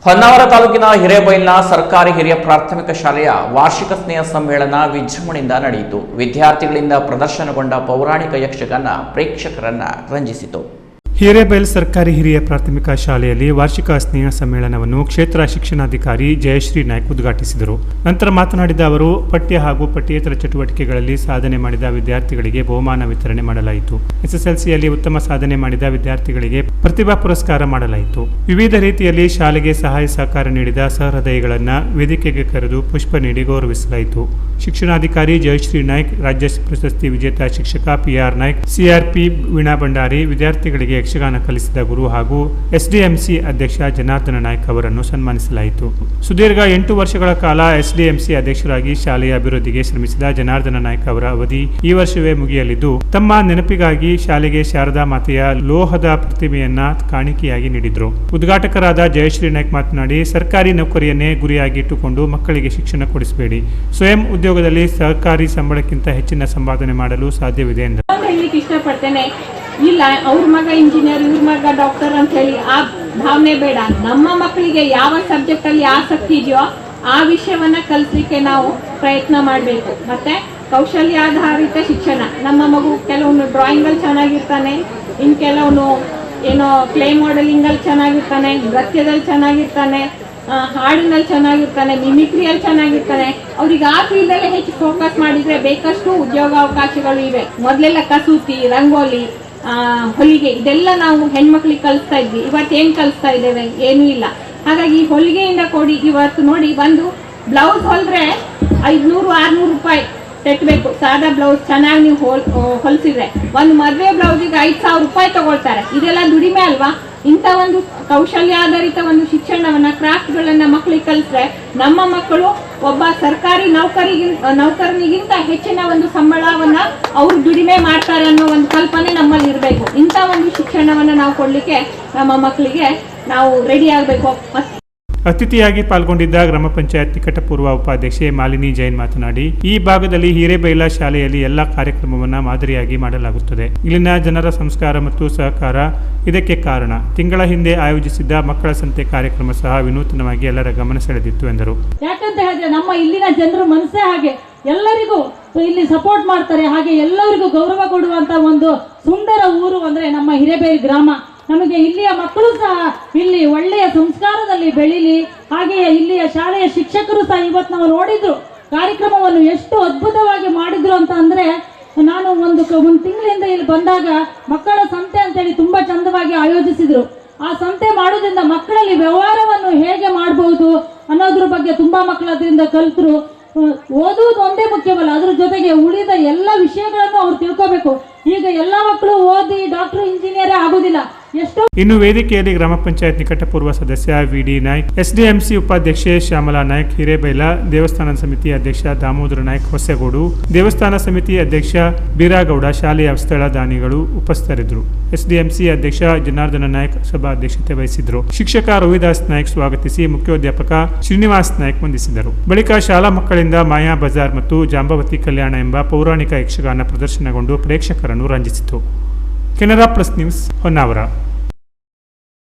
ಹೊನ್ನಾವರ ತಾಲೂಕಿನ ಹಿರೇಬೈಲ್ನ ಸರ್ಕಾರಿ ಹಿರಿಯ ಪ್ರಾಥಮಿಕ ಶಾಲೆಯ ವಾರ್ಷಿಕ ಸ್ನೇಹ ಸಮ್ಮೇಳನ ವಿಜೃಂಭಣೆಯಿಂದ ನಡೆಯಿತು. ವಿದ್ಯಾರ್ಥಿಗಳಿಂದ ಪ್ರದರ್ಶನಗೊಂಡ ಪೌರಾಣಿಕ ಯಕ್ಷಗಾನ ಪ್ರೇಕ್ಷಕರನ್ನ ರಂಜಿಸಿತು. ಹಿರೇಬೈಲ್ ಸರ್ಕಾರಿ ಹಿರಿಯ ಪ್ರಾಥಮಿಕ ಶಾಲೆಯಲ್ಲಿ ವಾರ್ಷಿಕ ಸ್ನೇಹ ಸಮ್ಮೇಳನವನ್ನು ಕ್ಷೇತ್ರ ಶಿಕ್ಷಣಾಧಿಕಾರಿ ಜಯಶ್ರೀ ನಾಯ್ಕ್ ಉದ್ಘಾಟಿಸಿದರು. ನಂತರ ಮಾತನಾಡಿದ ಅವರು, ಪಠ್ಯ ಹಾಗೂ ಪಠ್ಯೇತರ ಚಟುವಟಿಕೆಗಳಲ್ಲಿ ಸಾಧನೆ ಮಾಡಿದ ವಿದ್ಯಾರ್ಥಿಗಳಿಗೆ ಬಹುಮಾನ ವಿತರಣೆ ಮಾಡಲಾಯಿತು. ಎಸ್ಎಸ್ಎಲ್ಸಿಯಲ್ಲಿ ಉತ್ತಮ ಸಾಧನೆ ಮಾಡಿದ ವಿದ್ಯಾರ್ಥಿಗಳಿಗೆ ಪ್ರತಿಭಾ ಪುರಸ್ಕಾರ ಮಾಡಲಾಯಿತು. ವಿವಿಧ ರೀತಿಯಲ್ಲಿ ಶಾಲೆಗೆ ಸಹಾಯ ಸಹಕಾರ ನೀಡಿದ ಸಹೃದಯಿಗಳನ್ನು ವೇದಿಕೆಗೆ ಕರೆದು ಪುಷ್ಪ ನೀಡಿ ಗೌರವಿಸಲಾಯಿತು. ಶಿಕ್ಷಣಾಧಿಕಾರಿ ಜಯಶ್ರೀ ನಾಯ್ಕ್, ರಾಜ್ಯ ಪ್ರಶಸ್ತಿ ವಿಜೇತ ಶಿಕ್ಷಕ PR ನಾಯ್ಕ್, CRP ವೀಣಾ ಭಂಡಾರಿ, ವಿದ್ಯಾರ್ಥಿಗಳಿಗೆ ಯಕ್ಷಗಾನ ಕಲಿಸಿದ ಗುರು ಹಾಗೂ SDMC ಅಧ್ಯಕ್ಷ ಜನಾರ್ದನ ನಾಯ್ಕ್ ಅವರನ್ನು ಸನ್ಮಾನಿಸಲಾಯಿತು. ಸುದೀರ್ಘ 8 ವರ್ಷಗಳ ಕಾಲ SDMC ಅಧ್ಯಕ್ಷರಾಗಿ ಶಾಲೆಯ ಅಭಿವೃದ್ಧಿಗೆ ಶ್ರಮಿಸಿದ ಜನಾರ್ದನ ನಾಯ್ಕ್ ಅವರ ಅವಧಿ ಈ ವರ್ಷವೇ ಮುಗಿಯಲಿದ್ದು, ತಮ್ಮ ನೆನಪಿಗಾಗಿ ಶಾಲೆಗೆ ಶಾರದಾ ಮಾತೆಯ ಲೋಹದ ಪ್ರತಿಮೆಯನ್ನ ಕಾಣಿಕೆಯಾಗಿ ನೀಡಿದ್ರು. ಉದ್ಘಾಟಕರಾದ ಜಯಶ್ರೀ ನಾಯ್ಕ್ ಮಾತನಾಡಿ, ಸರ್ಕಾರಿ ನೌಕರಿಯನ್ನೇ ಗುರಿಯಾಗಿಟ್ಟುಕೊಂಡು ಮಕ್ಕಳಿಗೆ ಶಿಕ್ಷಣ ಕೊಡಿಸಬೇಡಿ. ಸ್ವಯಂ ಉದ್ಯೋಗದಲ್ಲಿ ಸರ್ಕಾರಿ ಸಂಬಳಕ್ಕಿಂತ ಹೆಚ್ಚಿನ ಸಂಪಾದನೆ ಮಾಡಲು ಸಾಧ್ಯವಿದೆ ಎಂದರು. ಇಷ್ಟಪಡ್ತೇನೆ, ಇಲ್ಲ ಅವ್ರ ಮಗ ಇಂಜಿನಿಯರ್, ಇವ್ರ ಮಗ ಡಾಕ್ಟರ್ ಅಂತ ಹೇಳಿ ಆ ಭಾವನೆ ಬೇಡ. ನಮ್ಮ ಮಕ್ಕಳಿಗೆ ಯಾವ ಸಬ್ಜೆಕ್ಟ್ ಅಲ್ಲಿ ಆಸಕ್ತಿ ಇದೆಯೋ ಆ ವಿಷಯವನ್ನ ಕಲಿಸಲಿಕ್ಕೆ ನಾವು ಪ್ರಯತ್ನ ಮಾಡಬೇಕು. ಮತ್ತೆ ಕೌಶಲ್ಯಾಧಾರಿತ ಶಿಕ್ಷಣ. ನಮ್ಮ ಮಗು ಕೆಲವೊಂದು ಡ್ರಾಯಿಂಗ್ ಅಲ್ಲಿ ಚೆನ್ನಾಗಿರ್ತಾನೆ, ಇನ್ ಕೆಲವೊಂದು ಏನೋ ಕ್ಲೇ ಮಾಡೆಲಿಂಗ್ ಅಲ್ಲಿ ಚೆನ್ನಾಗಿರ್ತಾನೆ, ನೃತ್ಯದಲ್ಲಿ ಚೆನ್ನಾಗಿರ್ತಾನೆ, ಹಾಡಿನಲ್ಲಿ ಚೆನ್ನಾಗಿರ್ತಾನೆ, ಮಿಮಿಕ್ರಿಯಲ್ಲಿ ಚೆನ್ನಾಗಿರ್ತಾನೆ. ಅವ್ರಿಗೆ ಆ ಫೀಲ್ಡಲ್ಲೇ ಹೆಚ್ಚು ಫೋಕಸ್ ಮಾಡಿದ್ರೆ ಬೇಕಷ್ಟು ಉದ್ಯೋಗಾವಕಾಶಗಳು ಇವೆ. ಮೊದಲೆಲ್ಲ ಕಸೂತಿ, ರಂಗೋಲಿ, ಹೊಲಿಗೆ ಇದೆಲ್ಲ ನಾವು ಹೆಣ್ಮಕ್ಳಿಗೆ ಕಲಿಸ್ತಾ ಇದ್ವಿ. ಇವತ್ತು ಏನ್ ಕಲಿಸ್ತಾ ಇದ್ದೇವೆ? ಏನೂ ಇಲ್ಲ. ಹಾಗಾಗಿ ಹೊಲಿಗೆಯಿಂದ ಕೊಡಿ. ಇವತ್ತು ನೋಡಿ, ಒಂದು ಬ್ಲೌಸ್ ಹೊಲಿದ್ರೆ 500-600 ರೂಪಾಯಿ ತೆಟ್ಟಬೇಕು. ಸಾದಾ ಬ್ಲೌಸ್ ಚೆನ್ನಾಗಿ ನೀವು ಹೊಲಿಸಿದ್ರೆ ಒಂದು ಮದುವೆ ಬ್ಲೌಸಿಗೆ 5,000 ರೂಪಾಯಿ ತಗೊಳ್ತಾರೆ. ಇದೆಲ್ಲ ದುಡಿಮೆ ಅಲ್ವಾ? ಇಂಥ ಒಂದು ಕೌಶಲ್ಯಾಧಾರಿತ ಒಂದು ಶಿಕ್ಷಣವನ್ನ, ಕ್ರಾಫ್ಟ್ಗಳನ್ನ ಮಕ್ಕಳಿಗೆ ಕಲಿಸ್ರೆ ನಮ್ಮ ಮಕ್ಕಳು ಒಬ್ಬ ಸರ್ಕಾರಿ ನೌಕರನಿಗಿಂತ ಹೆಚ್ಚಿನ ಒಂದು ಸಂಬಳವನ್ನ ಅವ್ರು ದುಡಿಮೆ ಮಾಡ್ತಾರೆ ಅನ್ನೋ ಒಂದು ಕಲ್ಪನೆ ನಮ್ಮಲ್ಲಿ ಇರಬೇಕು. ಇಂಥ ಒಂದು ಶಿಕ್ಷಣವನ್ನ ನಾವು ಕೊಡ್ಲಿಕ್ಕೆ ನಮ್ಮ ಮಕ್ಕಳಿಗೆ ನಾವು ರೆಡಿ ಆಗಬೇಕು. ಅತಿಥಿಯಾಗಿ ಪಾಲ್ಗೊಂಡಿದ್ದ ಗ್ರಾಮ ಪಂಚಾಯತ್ ನಿಕಟಪೂರ್ವ ಉಪಾಧ್ಯಕ್ಷೆ ಮಾಲಿನಿ ಜೈನ್ ಮಾತನಾಡಿ, ಈ ಭಾಗದಲ್ಲಿ ಹಿರೇಬೈಲ ಶಾಲೆಯಲ್ಲಿ ಎಲ್ಲ ಕಾರ್ಯಕ್ರಮವನ್ನು ಮಾದರಿಯಾಗಿ ಮಾಡಲಾಗುತ್ತದೆ. ಇಲ್ಲಿನ ಜನರ ಸಂಸ್ಕಾರ ಮತ್ತು ಸಹಕಾರ ಇದಕ್ಕೆ ಕಾರಣ. ತಿಂಗಳ ಹಿಂದೆ ಆಯೋಜಿಸಿದ್ದ ಮಕ್ಕಳ ಸಂತೆ ಕಾರ್ಯಕ್ರಮ ಸಹ ವಿನೂತನವಾಗಿ ಎಲ್ಲರ ಗಮನ ಸೆಳೆದಿತ್ತು ಎಂದರು. ಯಾಕಂತ ಹೇಳಿದ್ರೆ ನಮ್ಮ ಇಲ್ಲಿನ ಜನರ ಮನಸ್ಸೇ ಹಾಗೆ, ಎಲ್ಲರಿಗೂ ಇಲ್ಲಿ ಸಪೋರ್ಟ್ ಮಾಡ್ತಾರೆ. ಹಾಗೆ ಎಲ್ಲರಿಗೂ ಗೌರವ ಕೊಡುವಂತ ಒಂದು ಸುಂದರ ಊರು ಅಂದ್ರೆ ನಮ್ಮ ಹಿರೇಬೈಲ್ ಗ್ರಾಮ. ನಮಗೆ ಇಲ್ಲಿಯ ಮಕ್ಕಳು ಸಹ ಇಲ್ಲಿ ಒಳ್ಳೆಯ ಸಂಸ್ಕಾರದಲ್ಲಿ ಬೆಳೀಲಿ. ಹಾಗೆಯೇ ಇಲ್ಲಿಯ ಶಾಲೆಯ ಶಿಕ್ಷಕರು ಸಹ ಇವತ್ತು ನಾವು ನೋಡಿದ್ರು ಕಾರ್ಯಕ್ರಮವನ್ನು ಎಷ್ಟು ಅದ್ಭುತವಾಗಿ ಮಾಡಿದ್ರು ಅಂತ ಅಂದ್ರೆ, ನಾನು ಒಂದು ತಿಂಗಳಿಂದ ಇಲ್ಲಿ ಬಂದಾಗ ಮಕ್ಕಳ ಸಂತೆ ಅಂತೇಳಿ ತುಂಬಾ ಚಂದವಾಗಿ ಆಯೋಜಿಸಿದ್ರು. ಆ ಸಂತೆ ಮಾಡೋದ್ರಿಂದ ಮಕ್ಕಳಲ್ಲಿ ವ್ಯವಹಾರವನ್ನು ಹೇಗೆ ಮಾಡಬಹುದು ಅನ್ನೋದ್ರ ಬಗ್ಗೆ ತುಂಬಾ ಮಕ್ಕಳು ಅದರಿಂದ ಕಲಿತರು. ಓದುವುದು ಒಂದೇ ಮುಖ್ಯವಲ್ಲ, ಅದ್ರ ಜೊತೆಗೆ ಉಳಿದ ಎಲ್ಲ ವಿಷಯಗಳನ್ನು ಅವ್ರು ತಿಳ್ಕೋಬೇಕು. ಈಗ ಎಲ್ಲ ಮಕ್ಕಳು ಓದಿ ಡಾಕ್ಟರ್, ಇಂಜಿನಿಯರ್ ಆಗುದಿಲ್ಲ. ಇನ್ನು ವೇದಿಕೆಯಲ್ಲಿ ಗ್ರಾಮ ಪಂಚಾಯತ್ ನಿಕಟಪೂರ್ವ ಸದಸ್ಯ VD ನಾಯ್ಕ್, SDMC ಉಪಾಧ್ಯಕ್ಷೆ ಶ್ಯಾಮಲಾ ನಾಯ್ಕ್, ಹಿರೇಬೈಲ ದೇವಸ್ಥಾನ ಸಮಿತಿ ಅಧ್ಯಕ್ಷ ದಾಮೋದರ ನಾಯ್ಕ್ ಹೊಸಗೋಡು, ದೇವಸ್ಥಾನ ಸಮಿತಿ ಅಧ್ಯಕ್ಷ ಬೀರಾಗೌಡ, ಶಾಲೆಯ ಸ್ಥಳ ದಾನಿಗಳು ಉಪಸ್ಥಿತರಿದ್ದರು. SDMC ಅಧ್ಯಕ್ಷ ಜನಾರ್ದನ ನಾಯ್ಕ್ ಸಭಾಧ್ಯಕ್ಷತೆ ವಹಿಸಿದ್ರು. ಶಿಕ್ಷಕ ರವಿದಾಸ್ ನಾಯ್ಕ್ ಸ್ವಾಗತಿಸಿ ಮುಖ್ಯೋಧ್ಯಾಪಕ ಶ್ರೀನಿವಾಸ್ ನಾಯ್ಕ್ ವಂದಿಸಿದರು. ಬಳಿಕ ಶಾಲಾ ಮಕ್ಕಳಿಂದ ಮಾಯಾ ಬಜಾರ್ ಮತ್ತು ಜಾಂಬವತಿ ಕಲ್ಯಾಣ ಎಂಬ ಪೌರಾಣಿಕ ಯಕ್ಷಗಾನ ಪ್ರದರ್ಶನಗೊಂಡು ಪ್ರೇಕ್ಷಕರನ್ನು ರಂಜಿಸಿತು. Canara plus news, Honnavar.